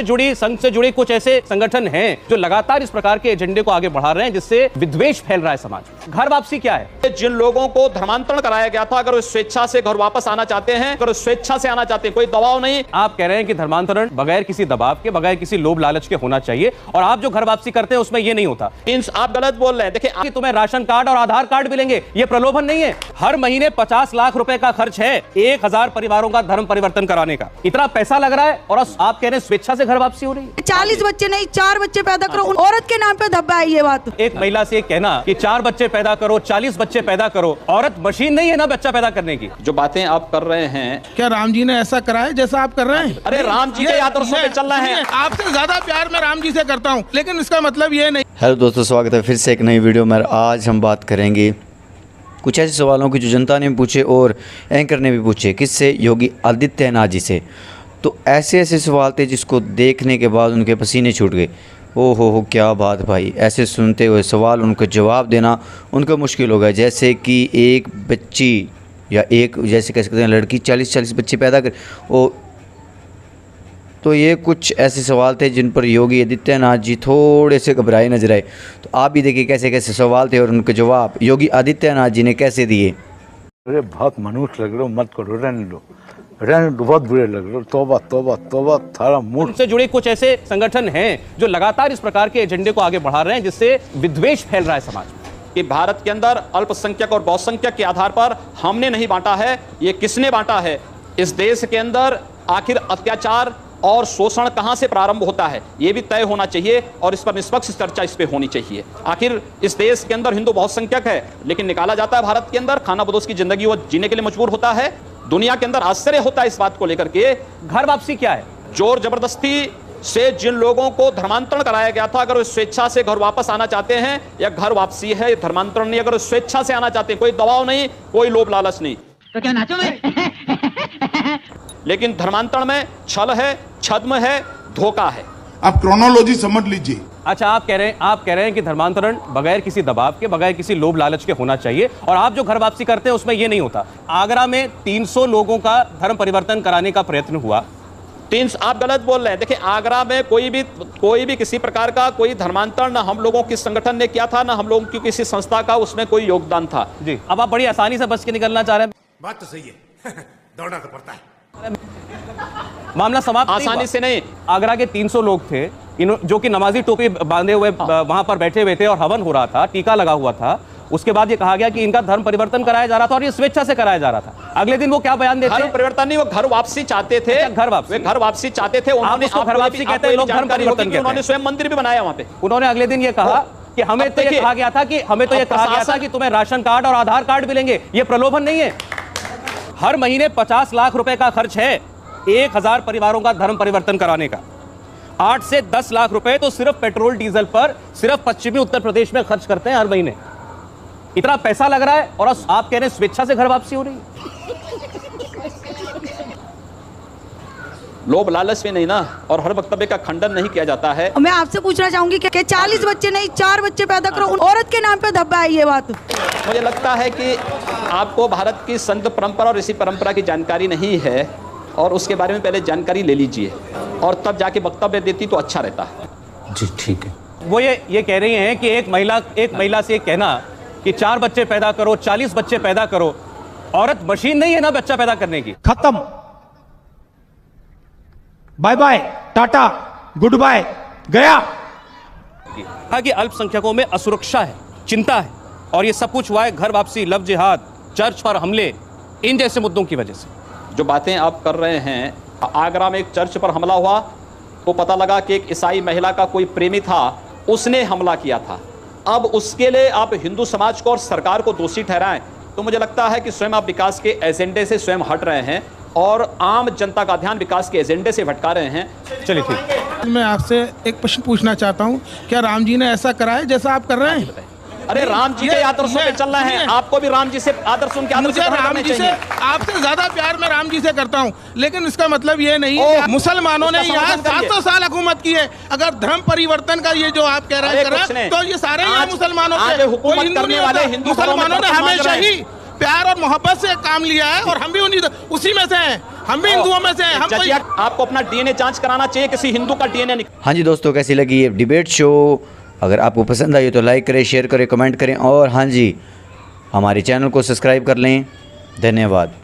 से जुड़ी, संघ से जुड़ी कुछ ऐसे संगठन हैं जो लगातार इस प्रकार के एजेंडे को आगे बढ़ा रहे हैं, जिससे विद्वेष फैल रहा है समाज में। घर वापसी क्या है? जिन लोगों को धर्मांतरण कराया गया था, अगर वो स्वेच्छा से घर वापस आना चाहते हैं, अगर स्वेच्छा से आना चाहते हैं, कोई दबाव नहीं। आप कह रहे हैं कि धर्मांतरण बगैर किसी दबाव के, बगैर किसी लोभ लालच के होना चाहिए, और आप जो घर वापसी करते हैं उसमें ये नहीं होता। आप गलत बोल रहे हैं। देखिए, तुम्हें राशन कार्ड और आधार कार्ड मिलेंगे, ये प्रलोभन नहीं है। हर महीने 50 लाख रुपए का खर्च है 1000 परिवारों का धर्म परिवर्तन कराने का। इतना पैसा लग रहा है और आप कह रहे हैं स्वेच्छा से घर वापसी हो रही है। 40 बच्चे नहीं 4 बच्चे पैदा करो, औरत के नाम पे धब्बा है ये बात। एक महिला से कहना कि 4 बच्चे पैदा करो, 40 बच्चे पैदा करो, औरत मशीन नहीं है ना बच्चा पैदा करने की। जो बातें आप कर रहे हैं, क्या राम जी ने ऐसा करा है जैसा आप कर रहे हैं? अरे राम जी के आदर्शों पे चल रहे हैं। आपसे ज्यादा प्यार मैं राम जी से करता हूँ, लेकिन इसका मतलब ये नहीं। हेलो दोस्तों, स्वागत है फिर से एक नई वीडियो में। आज हम बात करेंगे कुछ ऐसे सवालों की जो जनता ने पूछे और एंकर ने भी पूछे। किससे? योगी आदित्यनाथ जी से। तो ऐसे ऐसे सवाल थे जिसको देखने के बाद उनके पसीने छूट गए। ओ हो क्या बात भाई। ऐसे सुनते हुए सवाल उनको जवाब देना उनको मुश्किल हो गया। जैसे कि एक बच्ची या एक जैसे कह सकते हैं लड़की 40 बच्चे पैदा कर ओ। तो ये कुछ ऐसे सवाल थे जिन पर योगी आदित्यनाथ जी थोड़े से घबराए नजर आए। तो आप भी देखिए कैसे कैसे सवाल थे और उनके जवाब योगी आदित्यनाथ जी ने कैसे दिए। अरे बहुत मनुष्य लग रहे हो, मत करो, रहने दो, बहुत बुरे लग रहे हो। तौबा तौबा तौबा, थारा मूड से जुड़े कुछ ऐसे संगठन हैं जो लगातार इस प्रकार के एजेंडे को आगे बढ़ा रहे हैं, जिससे विद्वेष फैल रहा है समाज में। कि भारत के अंदर अल्पसंख्यक और बहुसंख्यक के आधार पर हमने नहीं बांटा है, ये किसने बांटा है? इस देश के अंदर आखिर अत्याचार और शोषण कहां से प्रारंभ होता है, यह भी तय होना चाहिए और इस पर निष्पक्ष चर्चा इस पे होनी चाहिए। आखिर इस देश के अंदर हिंदू बहुसंख्यक है, लेकिन निकाला जाता है भारत के अंदर, खाना बदोश की जिंदगी वो जीने के लिए मजबूर होता है। दुनिया के अंदर आश्चर्य होता है इस बात को लेकर के। घर वापसी क्या है? जोर जबरदस्ती से जिन लोगों को धर्मांतरण कराया गया था, अगर वो स्वेच्छा से घर वापस आना चाहते हैं, या घर वापसी है, धर्मांतरण नहीं। अगर स्वेच्छा से आना चाहते हैं, कोई दबाव नहीं, कोई लोभ लालच नहीं, तो क्या नाचो में? लेकिन धर्मांतरण में छल है, छद्म है, धोखा है। आप क्रोनोलॉजी समझ लीजिए। अच्छा, आप कह रहे हैं कि धर्मांतरण बगैर किसी दबाव के, बगैर किसी लोभ लालच के होना चाहिए, और आप जो घर वापसी करते हैं उसमें ये नहीं होता। आगरा में 300 लोगों का धर्म परिवर्तन कराने का प्रयत्न हुआ। आप गलत बोल रहे हैं। देखिए, आगरा में कोई भी किसी प्रकार का कोई धर्मांतरण ना हम लोगों के संगठन ने किया था, ना हम लोगों की किसी संस्था का उसमें कोई योगदान था। जी, अब आप बड़ी आसानी से बच के निकलना चाह रहे हैं। बात तो सही है। दौड़ना तो पड़ता है। मामला समाप्त आसानी से नहीं। आगरा के 300 लोग थे जो कि नमाजी टोपी बांधे हुए वहां पर बैठे हुए थे और हवन हो रहा था, टीका लगा हुआ था। उसके बाद ये कहा गया कि इनका धर्म परिवर्तन कराया जा रहा था और ये स्वेच्छा से कराया जा रहा था। अगले दिन वो क्या बयान देते हैं? धर्म परिवर्तन नहीं, वो घर वापसी चाहते थे। घर वापसी चाहते थे। उन्होंने घर वापसी कहते हैं, लोग धर्म परिवर्तन कहते हैं। उन्होंने स्वयं मंदिर भी बनाया वहां पे। उन्होंने अगले दिन ये कहा कि हमें तो ये कहा गया था कि तुम्हें राशन कार्ड और आधार कार्ड मिलेंगे, ये प्रलोभन नहीं है। हर महीने 50 लाख रुपए का खर्च है 1000 परिवारों का धर्म परिवर्तन कराने का। 8 से 10 लाख रुपए तो सिर्फ पेट्रोल डीजल पर सिर्फ पश्चिमी उत्तर प्रदेश में खर्च करते हैं हर महीने। इतना पैसा लग रहा है और आप कह रहे हैं स्वेच्छा से घर वापसी हो रही है। लोभ लालच में नहीं ना, और हर वक्तव्य का खंडन नहीं किया जाता है। मैं आपसे पूछना चाहूंगी कि 40 बच्चे नहीं 4 बच्चे पैदा करो, औरत के नाम पे धब्बा है ये बात। मुझे लगता है कि आपको भारत की संत परंपरा और इसी परंपरा की जानकारी नहीं है, और उसके बारे में पहले जानकारी ले लीजिए और तब जाके वक्तव्य देती तो अच्छा रहता है। जी ठीक है। वो ये कह रही हैं कि एक महिला से कहना कि 4 बच्चे पैदा करो, 40 बच्चे पैदा करो, औरत मशीन नहीं है ना बच्चा पैदा करने की। खत्म, bye bye, tata, goodbye, गया। कहा कि अल्पसंख्यकों में असुरक्षा है, चिंता है, और ये सब कुछ हुआ है घर वापसी, लव जिहाद, चर्च पर हमले, इन जैसे मुद्दों की वजह से। जो बातें आप कर रहे हैं, आगरा में एक चर्च पर हमला हुआ तो पता लगा कि एक ईसाई महिला का कोई प्रेमी था, उसने हमला किया था। अब उसके लिए आप हिंदू समाज को और सरकार को दोषी ठहराएं, तो मुझे लगता है कि स्वयं आप विकास के एजेंडे से स्वयं हट रहे हैं और आम जनता का ध्यान विकास के एजेंडे से भटका रहे हैं। चलिए ठीक। मैं आपसे एक प्रश्न पूछना चाहता हूँ, क्या राम जी ने ऐसा करा है जैसा आप कर रहे हैं? अरे राम जी के आदर्शों पे चल रहे हैं, आपको भी राम जी से आदर्श उनके आदर्श मुझे राम जी से आपसे ज्यादा प्यार मैं राम जी से करता हूँ, लेकिन इसका मतलब ये नहीं है मुसलमानों ने यहाँ 700 साल हुकूमत की है। अगर धर्म परिवर्तन का ये जो आप कह रहे हैं तो ये सारे यहाँ मुसलमानों के, मुसलमानों ने हमेशा ही प्यार और मोहब्बत से काम लिया है और हम भी उसी में से हैं, हम भी हिंदुओं में से हैं। हम कोई आपको अपना डीएनए जांच कराना चाहिए, किसी हिंदू का डीएनए नहीं। हाँ जी दोस्तों, कैसी लगी ये डिबेट शो? अगर आपको पसंद आई तो लाइक करें, शेयर करें, कमेंट करें और हाँ जी हमारे चैनल को सब्सक्राइब कर लें। धन्यवाद।